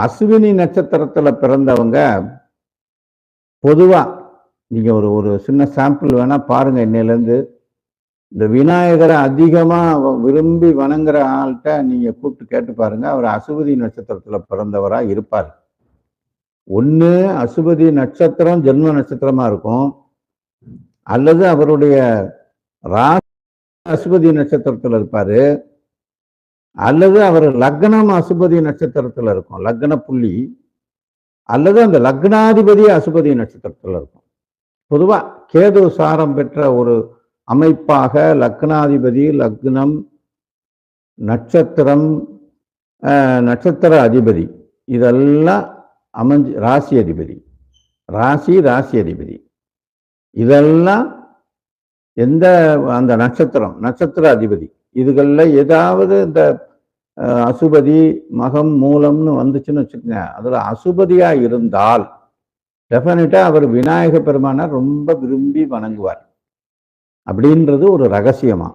அஸ்வினி நட்சத்திரத்துல பிறந்தவங்க பொதுவா நீங்க ஒரு ஒரு சின்ன சாம்பிள் வேணா பாருங்க. இன்னையிலேருந்து இந்த விநாயகரை அதிகமா விரும்பி வணங்குற ஆள்கிட்ட நீங்க கூப்பிட்டு கேட்டு பாருங்க. அவர் அசுபதி நட்சத்திரத்துல பிறந்தவரா இருப்பார். ஒண்ணு அசுபதி நட்சத்திரம் ஜென்ம நட்சத்திரமா இருக்கும், அல்லது அவருடைய ராசி அசுபதி நட்சத்திரத்துல இருப்பாரு, அல்லது அவர் லக்னம் அசுபதி நட்சத்திரத்துல இருக்கும், லக்ன புள்ளி, அல்லது அந்த லக்னாதிபதி அசுபதி நட்சத்திரத்துல இருக்கும். பொதுவா கேது சாரம் பெற்ற ஒரு அமைப்பாக லக்னாதிபதி, லக்னம், நட்சத்திரம், நட்சத்திர அதிபதி இதெல்லாம் அமைஞ்சு, ராசி அதிபதி, ராசி அதிபதி இதெல்லாம் எந்த அந்த நட்சத்திர அதிபதி இதுகளில் ஏதாவது இந்த அசுபதி மகம் மூலம்னு வந்துச்சுன்னு வச்சுக்கோங்க. அதில் அசுபதியா இருந்தால் டெஃபினட்டா அவர் விநாயக பெருமானை ரொம்ப விரும்பி வணங்குவார் அப்படின்றது ஒரு ரகசியமா.